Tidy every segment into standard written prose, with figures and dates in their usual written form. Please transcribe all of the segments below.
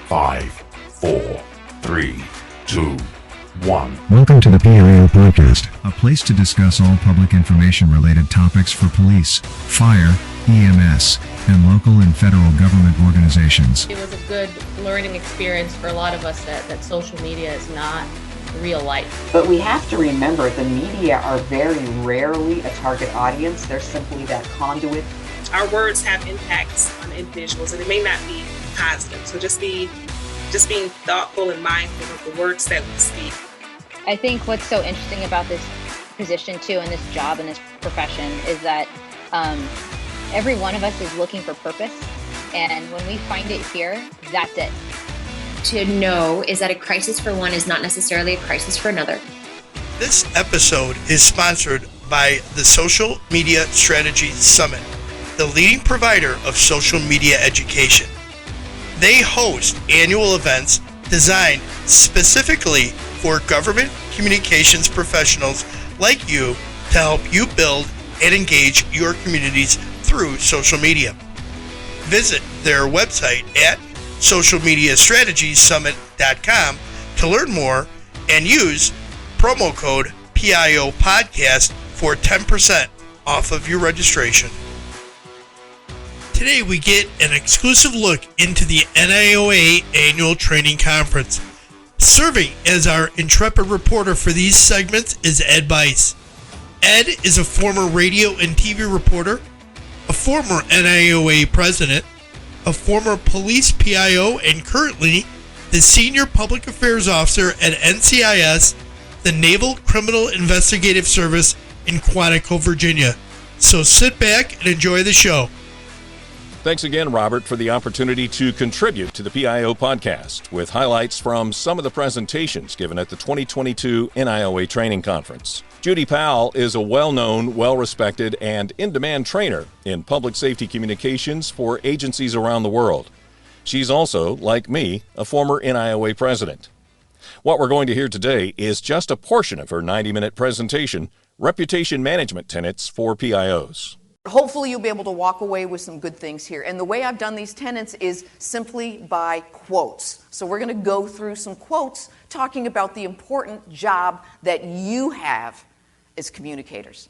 5, 4, 3, 2, 1. Welcome to the PIO Podcast, a place to discuss all public information-related topics for police, fire, EMS, and local and federal government organizations. It was a good learning experience for a lot of us that social media is not real life. But we have to remember the media are very rarely a target audience. They're simply that conduit. Our words have impacts on individuals, and it may not be positive. So just being thoughtful and mindful of the words that we speak. I think what's so interesting about this position too, and this job and this profession, is that every one of us is looking for purpose. And when we find it here, that's it. To know is that a crisis for one is not necessarily a crisis for another. This episode is sponsored by the Social Media Strategy Summit, the leading provider of social media education. They host annual events designed specifically for government communications professionals like you to help you build and engage your communities through social media. Visit their website at socialmediastrategiessummit.com to learn more and use promo code PIO Podcast for 10% off of your registration. Today we get an exclusive look into the NIOA Annual Training Conference. Serving as our intrepid reporter for these segments is Ed Bice. Ed is a former radio and TV reporter, a former NIOA president, a former police PIO, and currently the Senior Public Affairs Officer at NCIS, the Naval Criminal Investigative Service in Quantico, Virginia. So sit back and enjoy the show. Thanks again, Robert, for the opportunity to contribute to the PIO podcast with highlights from some of the presentations given at the 2022 NIOA Training Conference. Judy Pal is a well-known, well-respected, and in-demand trainer in public safety communications for agencies around the world. She's also, like me, a former NIOA president. What we're going to hear today is just a portion of her 90-minute presentation, Reputation Management Tenets for PIOs. Hopefully you'll be able to walk away with some good things here. And the way I've done these tenets is simply by quotes. So we're going to go through some quotes talking about the important job that you have as communicators.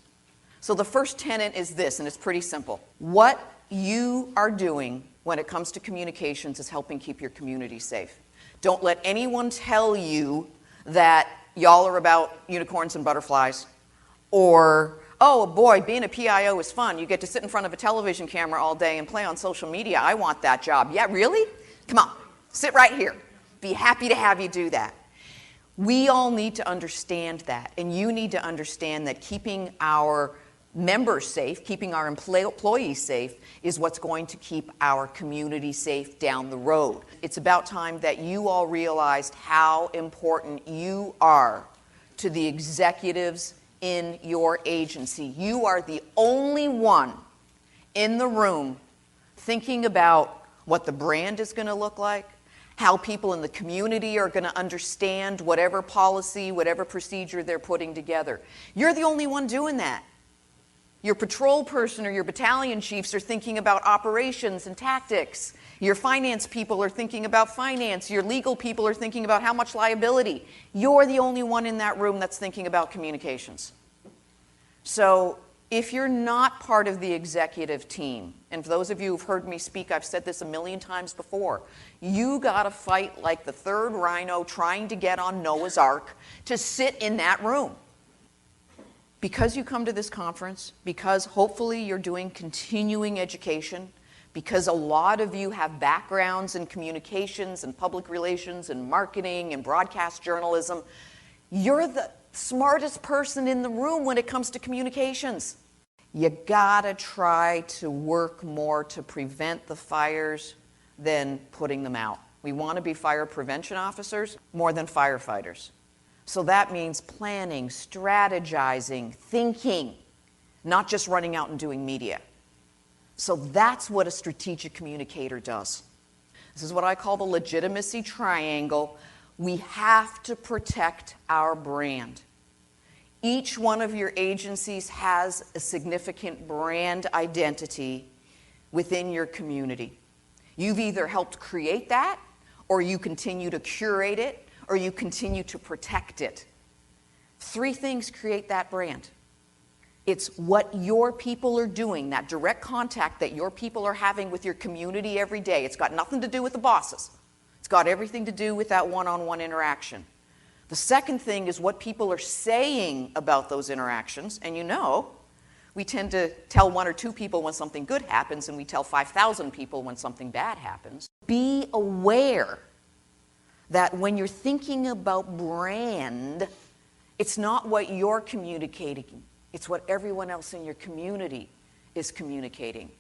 So the first tenet is this, and it's pretty simple. What you are doing when it comes to communications is helping keep your community safe. Don't let anyone tell you that y'all are about unicorns and butterflies, or oh boy, being a PIO is fun. You get to sit in front of a television camera all day and play on social media. I want that job. Yeah, really? Come on, sit right here. Be happy to have you do that. We all need to understand that, and you need to understand that keeping our members safe, keeping our employees safe, is what's going to keep our community safe down the road. It's about time that you all realized how important you are to the executives in your agency. You are the only one in the room thinking about what the brand is going to look like, how people in the community are going to understand whatever policy, whatever procedure they're putting together. You're the only one doing that. Your patrol person or your battalion chiefs are thinking about operations and tactics. Your finance people are thinking about finance. Your legal people are thinking about how much liability. You're the only one in that room that's thinking about communications. So if you're not part of the executive team, and for those of you who've heard me speak, I've said this a million times before, you gotta fight like the third rhino trying to get on Noah's Ark to sit in that room. Because you come to this conference, because hopefully you're doing continuing education, because a lot of you have backgrounds in communications and public relations and marketing and broadcast journalism, you're the smartest person in the room when it comes to communications. You gotta try to work more to prevent the fires than putting them out. We want to be fire prevention officers more than firefighters. So that means planning, strategizing, thinking, not just running out and doing media. So that's what a strategic communicator does. This is what I call the legitimacy triangle. We have to protect our brand. Each one of your agencies has a significant brand identity within your community. You've either helped create that or you continue to curate it, or you continue to protect it. 3 things create that brand. It's what your people are doing, that direct contact that your people are having with your community every day. It's got nothing to do with the bosses. It's got everything to do with that one-on-one interaction. The second thing is what people are saying about those interactions. And you know, we tend to tell 1 or 2 people when something good happens, and we tell 5,000 people when something bad happens. Be aware that when you're thinking about brand, it's not what you're communicating. It's what everyone else in your community is communicating.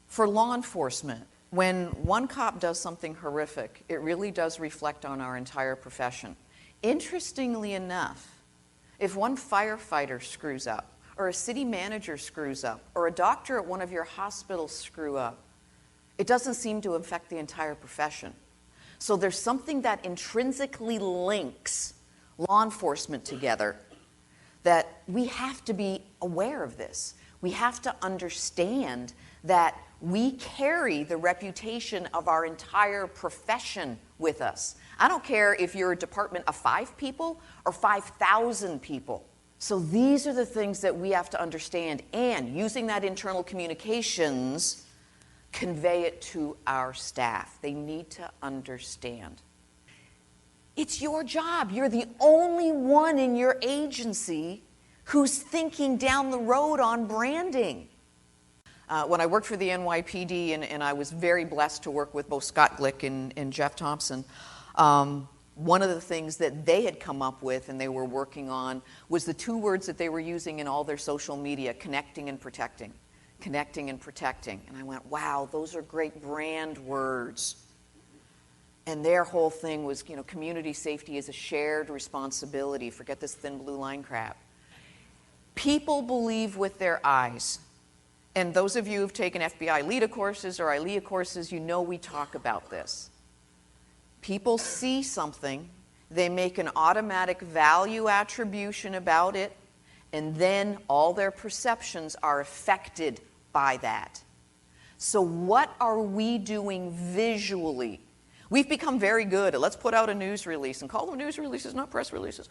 For law enforcement, when one cop does something horrific, it really does reflect on our entire profession. Interestingly enough, if one firefighter screws up, or a city manager screws up, or a doctor at one of your hospitals screw up, it doesn't seem to affect the entire profession. So there's something that intrinsically links law enforcement together, that we have to be aware of this. We have to understand that we carry the reputation of our entire profession with us. I don't care if you're a department of 5 people or 5,000 people. So these are the things that we have to understand, and using that internal communications, convey it to our staff. They need to understand. It's your job. You're the only one in your agency who's thinking down the road on branding. When I worked for the NYPD, and I was very blessed to work with both Scott Glick and Jeff Thompson, one of the things that they had come up with and they were working on was the 2 words that they were using in all their social media: connecting and protecting. Connecting and protecting. And I went, wow, those are great brand words. And their whole thing was, you know, community safety is a shared responsibility. Forget this thin blue line crap. People believe with their eyes. And those of you who've taken FBI LEDA courses or ILEA courses, you know we talk about this. People see something, they make an automatic value attribution about it, and then all their perceptions are affected by that. So what are we doing visually? We've become very good at, let's put out a news release, and call them news releases, not press releases.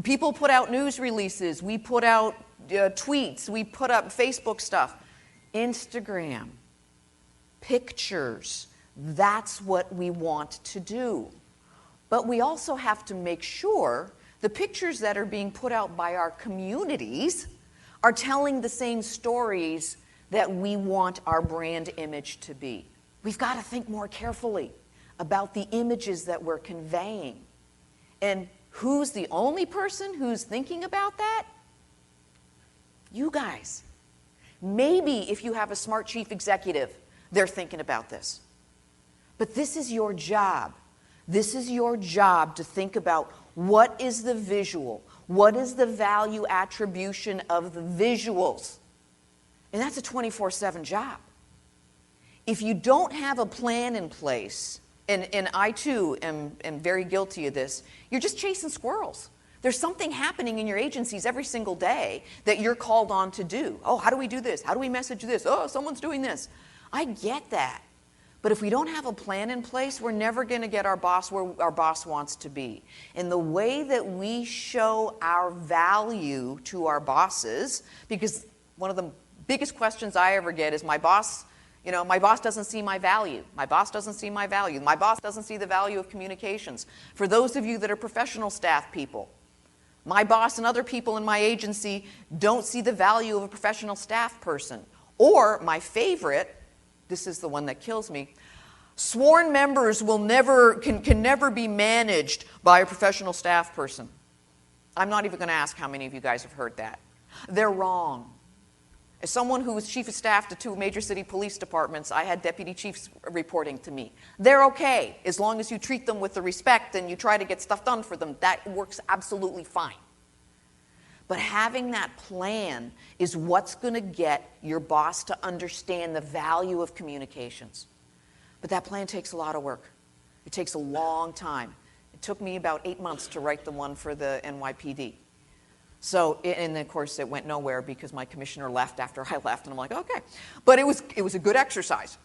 People put out news releases, we put out tweets, we put up Facebook stuff. Instagram, pictures, that's what we want to do. But we also have to make sure the pictures that are being put out by our communities are telling the same stories that we want our brand image to be. We've got to think more carefully about the images that we're conveying. And who's the only person who's thinking about that? You guys. Maybe if you have a smart chief executive, they're thinking about this. But this is your job. This is your job to think about what is the visual, what is the value attribution of the visuals. And that's a 24/7 job. If you don't have a plan in place, and I too am very guilty of this, you're just chasing squirrels. There's something happening in your agencies every single day that you're called on to do. Oh, how do we do this? How do we message this? Oh, someone's doing this. I get that. But if we don't have a plan in place, we're never going to get our boss where our boss wants to be. And the way that we show our value to our bosses, because one of the biggest questions I ever get is my boss doesn't see my value. My boss doesn't see my value. My boss doesn't see the value of communications. For those of you that are professional staff people, my boss and other people in my agency don't see the value of a professional staff person. Or my favorite, this is the one that kills me, sworn members can never be managed by a professional staff person. I'm not even going to ask how many of you guys have heard that. They're wrong. As someone who was chief of staff to 2 major city police departments, I had deputy chiefs reporting to me. They're okay, as long as you treat them with the respect and you try to get stuff done for them. That works absolutely fine. But having that plan is what's going to get your boss to understand the value of communications. But that plan takes a lot of work. It takes a long time. It took me about 8 months to write the one for the NYPD. So, and of course it went nowhere because my commissioner left after I left, and I'm like, okay. But it was a good exercise.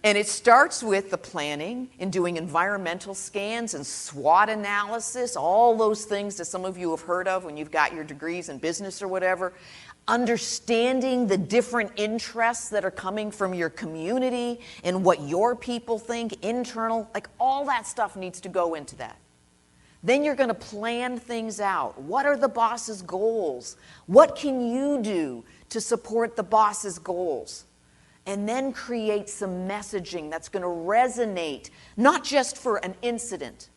And it starts with the planning and doing environmental scans and SWOT analysis, all those things that some of you have heard of when you've got your degrees in business or whatever. Understanding the different interests that are coming from your community and what your people think, internal, like all that stuff needs to go into that. Then you're going to plan things out. What are the boss's goals? What can you do to support the boss's goals? And then create some messaging that's going to resonate, not just for an incident,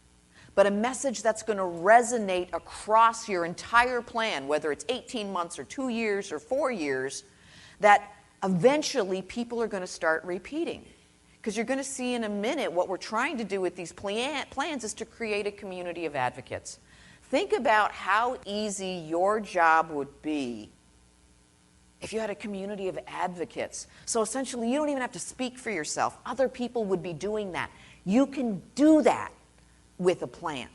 but a message that's going to resonate across your entire plan, whether it's 18 months or 2 years or 4 years, that eventually people are going to start repeating. Because you're going to see in a minute what we're trying to do with these plans is to create a community of advocates. Think about how easy your job would be if you had a community of advocates. So essentially, you don't even have to speak for yourself. Other people would be doing that. You can do that with a plan.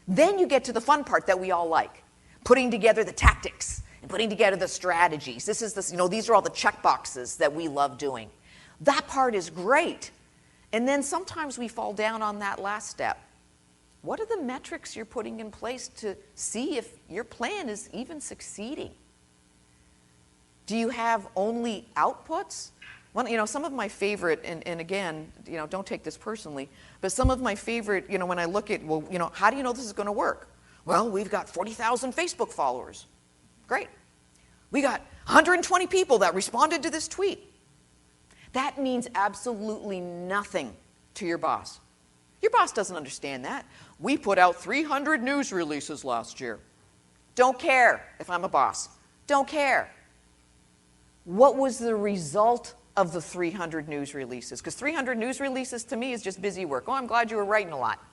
Then you get to the fun part that we all like, putting together the tactics and putting together the strategies. These are all the check boxes that we love doing. That part is great. And then sometimes we fall down on that last step. What are the metrics you're putting in place to see if your plan is even succeeding? Do you have only outputs? Well, some of my favorite, and again, don't take this personally, but some of my favorite, when I look at, how do you know this is going to work? Well, we've got 40,000 Facebook followers. Great. We got 120 people that responded to this tweet. That means absolutely nothing to your boss. Your boss doesn't understand that. We put out 300 news releases last year. Don't care if I'm a boss. Don't care. What was the result of the 300 news releases? Because 300 news releases to me is just busy work. Oh, I'm glad you were writing a lot.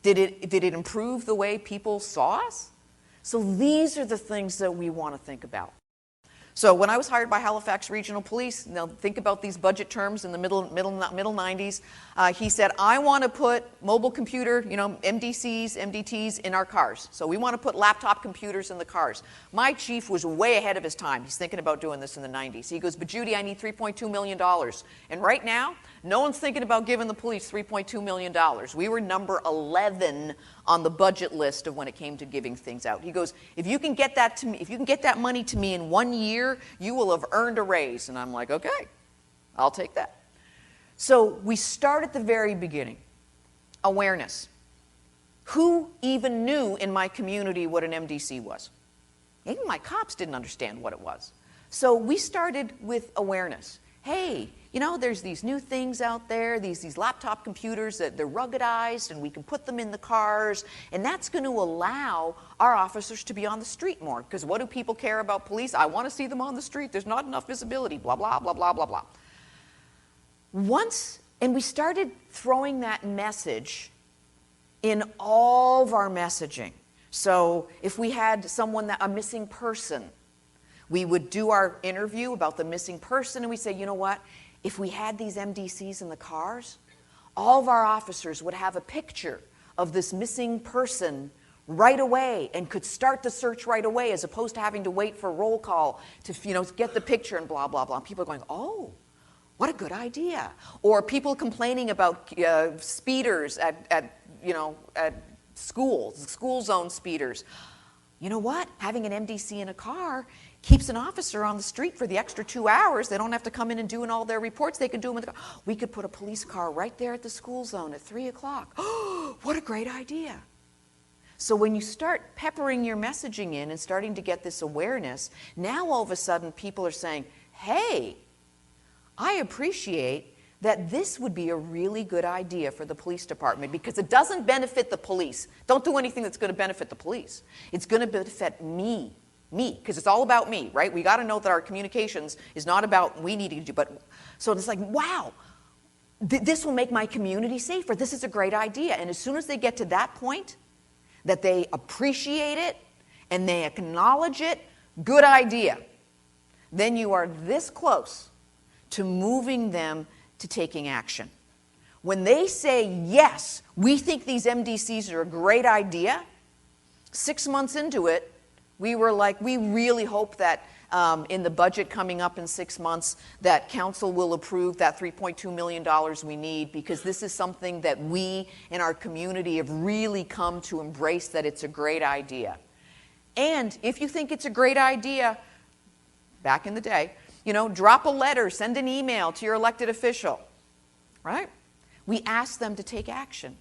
Did it improve the way people saw us? So these are the things that we want to think about. So when I was hired by Halifax Regional Police, now think about these budget terms in the middle 90s, he said, I want to put mobile computer, MDCs, MDTs in our cars. So we want to put laptop computers in the cars. My chief was way ahead of his time. He's thinking about doing this in the 90s. He goes, but Judy, I need $3.2 million. And right now, no one's thinking about giving the police $3.2 million. We were number 11 on the budget list of when it came to giving things out. He goes, if you can get that to me, if you can get that money to me in 1 year, you will have earned a raise. And I'm like, okay, I'll take that. So we start at the very beginning. Awareness. Who even knew in my community what an MDC was? Even my cops didn't understand what it was. So we started with awareness. Hey, there's these new things out there, these laptop computers that they're ruggedized and we can put them in the cars, and that's going to allow our officers to be on the street more. Because what do people care about police? I want to see them on the street. There's not enough visibility, blah, blah, blah, blah, blah, blah. And we started throwing that message in all of our messaging. So if we had a missing person, we would do our interview about the missing person, and we say, you know what? If we had these MDCs in the cars, all of our officers would have a picture of this missing person right away and could start the search right away, as opposed to having to wait for roll call to get the picture and blah, blah, blah. People are going, oh, what a good idea. Or people complaining about speeders at schools, school zone speeders. You know what? Having an MDC in a car keeps an officer on the street for the extra 2 hours. They don't have to come in and do all their reports. They can do them in the car. We could put a police car right there at the school zone at 3 o'clock. Oh, what a great idea. So when you start peppering your messaging in and starting to get this awareness, now all of a sudden people are saying, hey, I appreciate that this would be a really good idea for the police department because it doesn't benefit the police. Don't do anything that's going to benefit the police. It's going to benefit me, because it's all about me, right? We got to know that our communications is not about we needing to do, but so it's like, wow, this will make my community safer. This is a great idea. And as soon as they get to that point, that they appreciate it and they acknowledge it, good idea, then you are this close to moving them to taking action. When they say, yes, we think these MDCs are a great idea, 6 months into it, we were like, we really hope that in the budget coming up in 6 months that council will approve that $3.2 million we need, because this is something that we in our community have really come to embrace, that it's a great idea. And if you think it's a great idea, back in the day, drop a letter, send an email to your elected official, right? We asked them to take action.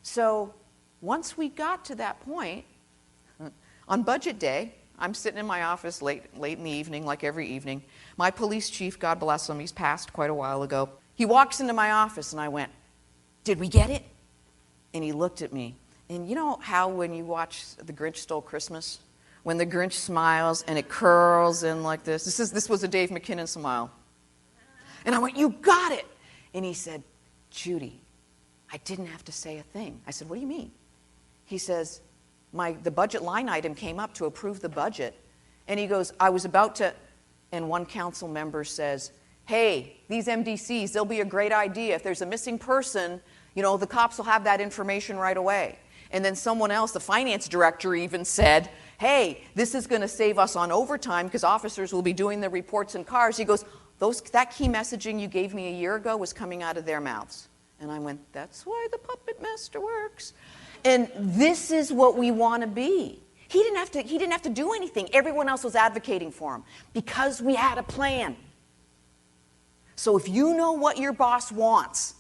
So once we got to that point, on budget day, I'm sitting in my office late in the evening, like every evening. My police chief, God bless him, he's passed quite a while ago. He walks into my office and I went, "Did we get it?" And he looked at me. And you know how when you watch The Grinch Stole Christmas, when the Grinch smiles and it curls in like this? This was a Dave McKinnon smile. And I went, "You got it." And he said, "Judy, I didn't have to say a thing." I said, "What do you mean?" He says, the budget line item came up to approve the budget. And he goes, "I was about to," and one council member says, "Hey, these MDCs, they'll be a great idea. If there's a missing person, the cops will have that information right away." And then someone else, the finance director, even said, "Hey, this is going to save us on overtime because officers will be doing the reports in cars." He goes, that key messaging you gave me a year ago was coming out of their mouths. And I went, that's why the puppet master works. And this is what we want to be. He didn't have to do anything. Everyone else was advocating for him because we had a plan. So if you know what your boss wants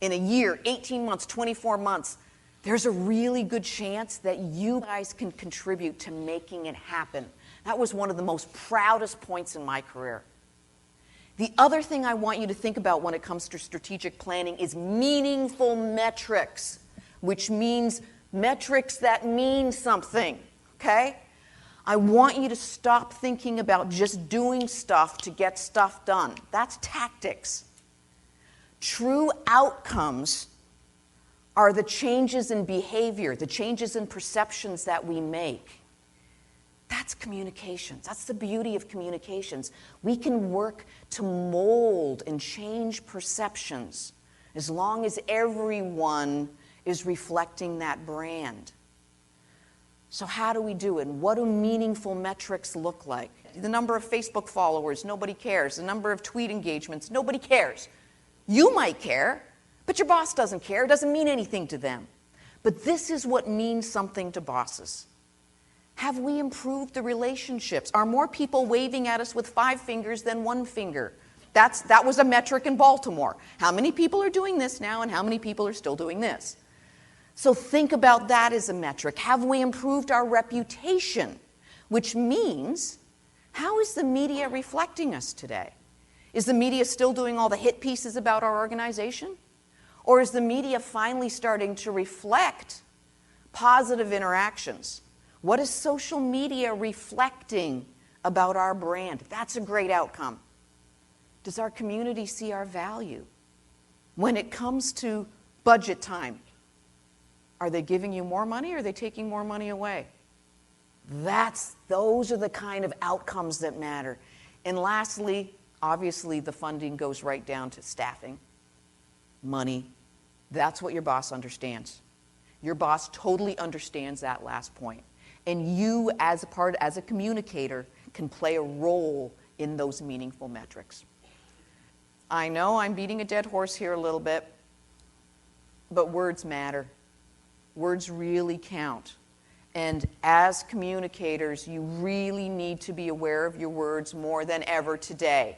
in a year, 18 months, 24 months, there's a really good chance that you guys can contribute to making it happen. That was one of the most proudest points in my career. The other thing I want you to think about when it comes to strategic planning is meaningful metrics, which means metrics that mean something, okay? I want you to stop thinking about just doing stuff to get stuff done. That's tactics. True outcomes are the changes in behavior, the changes in perceptions that we make. That's communications. That's the beauty of communications. We can work to mold and change perceptions as long as everyone is reflecting that brand. So how do we do it? What do meaningful metrics look like? The number of Facebook followers, nobody cares. The number of tweet engagements, nobody cares. You might care, but your boss doesn't care. It doesn't mean anything to them. But this is what means something to bosses. Have we improved the relationships? Are more people waving at us with 5 fingers than 1 finger? That was a metric in Baltimore. How many people are doing this now and how many people are still doing this? So think about that as a metric. Have we improved our reputation? Which means, how is the media reflecting us today? Is the media still doing all the hit pieces about our organization? Or is the media finally starting to reflect positive interactions? What is social media reflecting about our brand? That's a great outcome. Does our community see our value? When it comes to budget time, are they giving you more money or are they taking more money away? Those are the kind of outcomes that matter. And lastly, obviously the funding goes right down to staffing, money. That's what your boss understands. Your boss totally understands that last point. And you, as a communicator, can play a role in those meaningful metrics. I know I'm beating a dead horse here a little bit, but words matter. Words really count. And as communicators, you really need to be aware of your words more than ever today.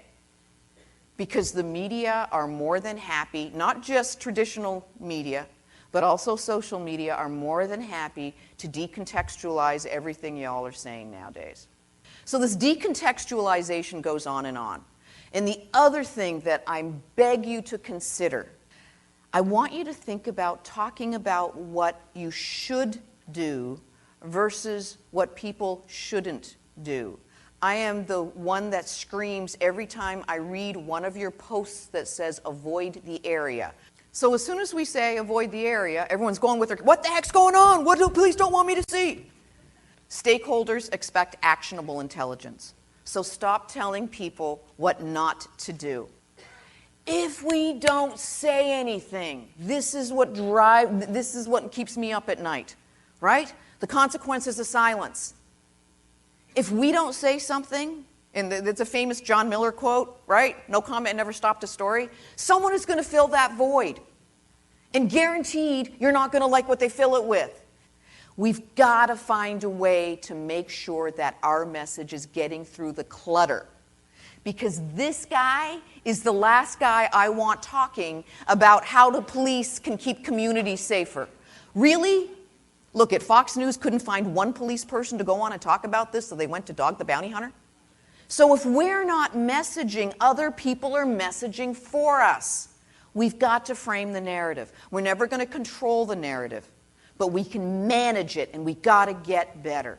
Because the media are more than happy, not just traditional media, but also social media are more than happy to decontextualize everything y'all are saying nowadays. So this decontextualization goes on. And the other thing that I beg you to consider, I want you to think about talking about what you should do versus what people shouldn't do. I am the one that screams every time I read one of your posts that says avoid the area. So as soon as we say avoid the area, everyone's going with their, what the heck's going on? What do police don't want me to see? Stakeholders expect actionable intelligence. So stop telling people what not to do. If we don't say anything, this is what keeps me up at night, right? The consequences of silence. If we don't say something, and it's a famous John Miller quote, right? No comment never stopped a story. Someone is going to fill that void. And guaranteed, you're not going to like what they fill it with. We've got to find a way to make sure that our message is getting through the clutter. Because this guy is the last guy I want talking about how the police can keep communities safer. Really? Look, at Fox News couldn't find one police person to go on and talk about this, so they went to Dog the Bounty Hunter. So if we're not messaging, other people are messaging for us. We've got to frame the narrative. We're never going to control the narrative, but we can manage it, and we've got to get better.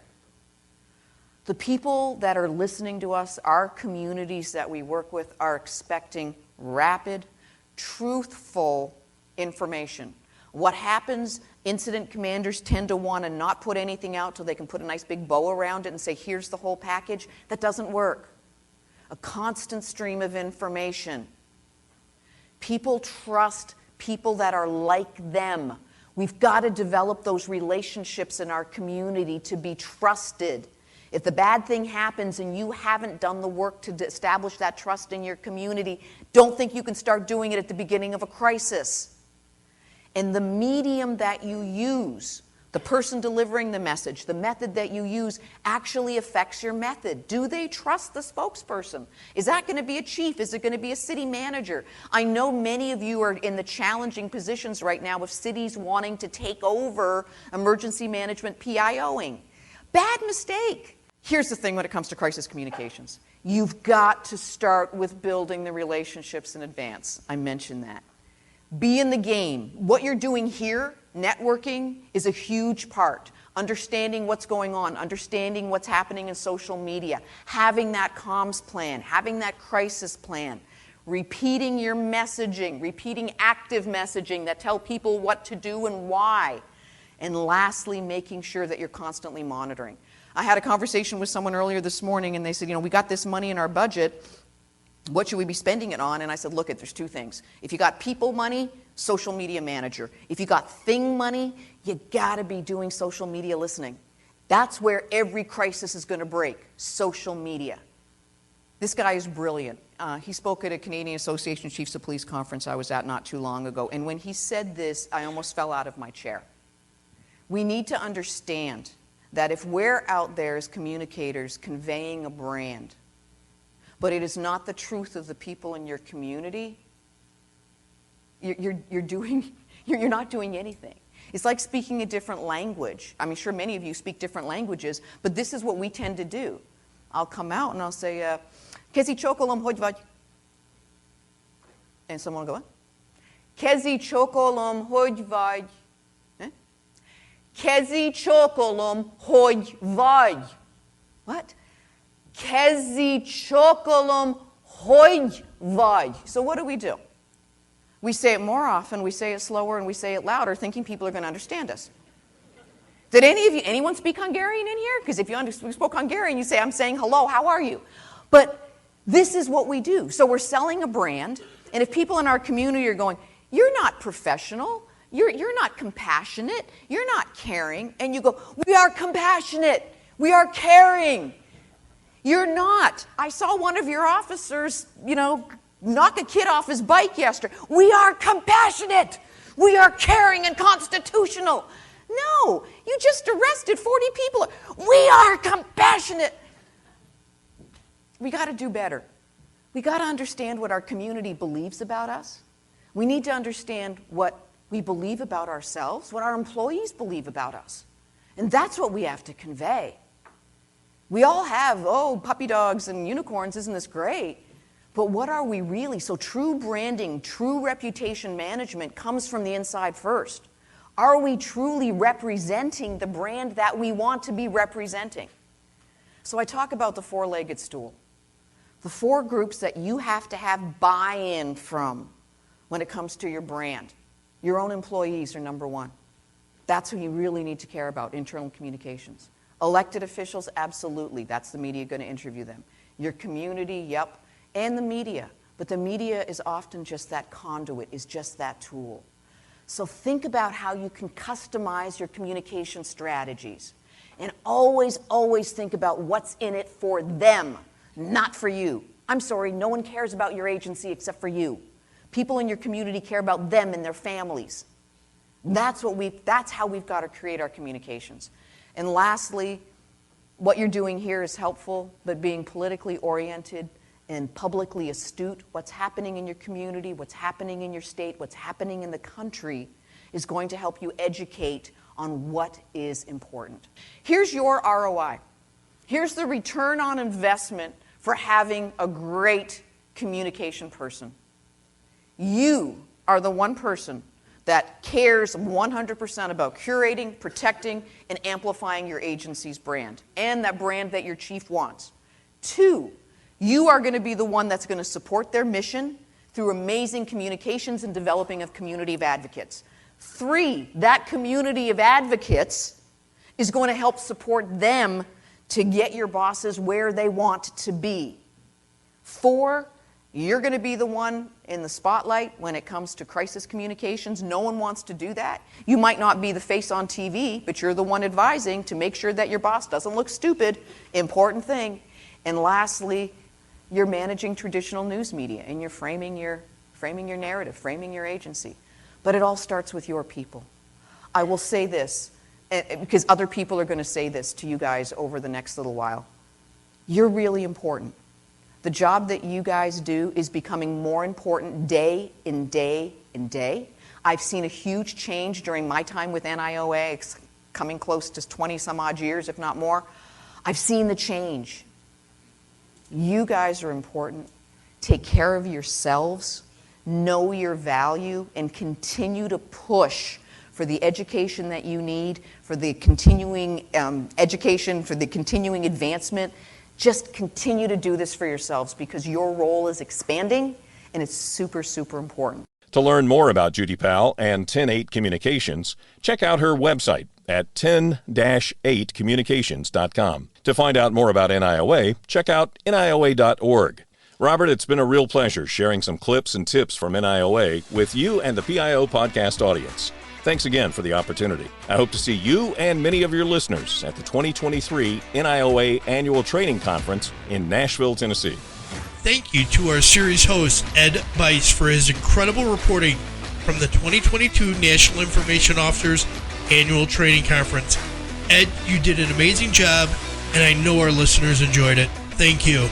The people that are listening to us, our communities that we work with, are expecting rapid, truthful information. What happens, incident commanders tend to want to not put anything out till they can put a nice big bow around it and say, here's the whole package. That doesn't work. A constant stream of information. People trust people that are like them. We've got to develop those relationships in our community to be trusted. If the bad thing happens and you haven't done the work to establish that trust in your community, don't think you can start doing it at the beginning of a crisis. And the medium that you use, the person delivering the message, the method that you use actually affects your method. Do they trust the spokesperson? Is that going to be a chief? Is it going to be a city manager? I know many of you are in the challenging positions right now of cities wanting to take over emergency management PIOing. Bad mistake. Here's the thing when it comes to crisis communications. You've got to start with building the relationships in advance. I mentioned that. Be in the game. What you're doing here, networking, is a huge part. Understanding what's going on, understanding what's happening in social media, having that comms plan, having that crisis plan, repeating your messaging, repeating active messaging that tell people what to do and why, and lastly, making sure that you're constantly monitoring. I had a conversation with someone earlier this morning, and they said, we got this money in our budget. What should we be spending it on? And I said, look, there's two things. If you got people money, social media manager. If you got thing money, you got to be doing social media listening. That's where every crisis is going to break, social media. This guy is brilliant. He spoke at a Canadian Association of Chiefs of Police conference I was at not too long ago. And when he said this, I almost fell out of my chair. We need to understand that if we're out there as communicators conveying a brand, but it is not the truth of the people in your community, you're not doing anything. It's like speaking a different language. I'm sure many of you speak different languages, but this is what we tend to do. I'll come out and I'll say, Kezi chokolom hodvaj. And someone will go, what? Kezi chokolom hodvaj. Kezi chokolom hodvaj. What? Kezi chokolom hodvaj. So what do? We say it more often, we say it slower, and we say it louder, thinking people are going to understand us. Did anyone speak Hungarian in here? Because if you spoke Hungarian, you say, I'm saying hello, how are you? But this is what we do. So we're selling a brand, and if people in our community are going, you're not professional, you're not compassionate, you're not caring, and you go, we are compassionate, we are caring. You're not. I saw one of your officers, knock a kid off his bike yesterday. We are compassionate. We are caring and constitutional. No, you just arrested 40 people. We are compassionate. We got to do better. We got to understand what our community believes about us. We need to understand what we believe about ourselves, what our employees believe about us. And that's what we have to convey. We all have, puppy dogs and unicorns, isn't this great? But what are we really? So true branding, true reputation management comes from the inside first. Are we truly representing the brand that we want to be representing? So I talk about the four-legged stool. The four groups that you have to have buy-in from when it comes to your brand. Your own employees are number one. That's who you really need to care about, internal communications. Elected officials, absolutely. That's the media going to interview them. Your community, yep. And the media. But the media is often just that conduit, is just that tool. So think about how you can customize your communication strategies. And always, always think about what's in it for them, not for you. I'm sorry, no one cares about your agency except for you. People in your community care about them and their families. That's how we've got to create our communications. And lastly, what you're doing here is helpful, but being politically oriented and publicly astute, what's happening in your community, what's happening in your state, what's happening in the country is going to help you educate on what is important. Here's your ROI. Here's the return on investment for having a great communication person. You are the one person that cares 100% about curating, protecting, and amplifying your agency's brand, and that brand that your chief wants. 2, you are going to be the one that's going to support their mission through amazing communications and developing a community of advocates. 3, that community of advocates is going to help support them to get your bosses where they want to be. 4, you're going to be the one in the spotlight when it comes to crisis communications. No one wants to do that. You might not be the face on TV, but you're the one advising to make sure that your boss doesn't look stupid. Important thing. And lastly, you're managing traditional news media and you're framing your narrative, framing your agency. But it all starts with your people. I will say this, because other people are going to say this to you guys over the next little while. You're really important. The job that you guys do is becoming more important day in day in day. I've seen a huge change during my time with NIOA. It's coming close to 20 some odd years, if not more. I've seen the change. You guys are important. Take care of yourselves, know your value, and continue to push for the education that you need, for the continuing education, for the continuing advancement. Just continue to do this for yourselves because your role is expanding and it's super, super important. To learn more about Judy Pal and 10-8 Communications, check out her website at 10-8communications.com. To find out more about NIOA, check out NIOA.org. Robert, it's been a real pleasure sharing some clips and tips from NIOA with you and the PIO podcast audience. Thanks again for the opportunity. I hope to see you and many of your listeners at the 2023 NIOA Annual Training Conference in Nashville, Tennessee. Thank you to our series host, Ed Bice, for his incredible reporting from the 2022 National Information Officers Annual Training Conference. Ed, you did an amazing job, and I know our listeners enjoyed it. Thank you.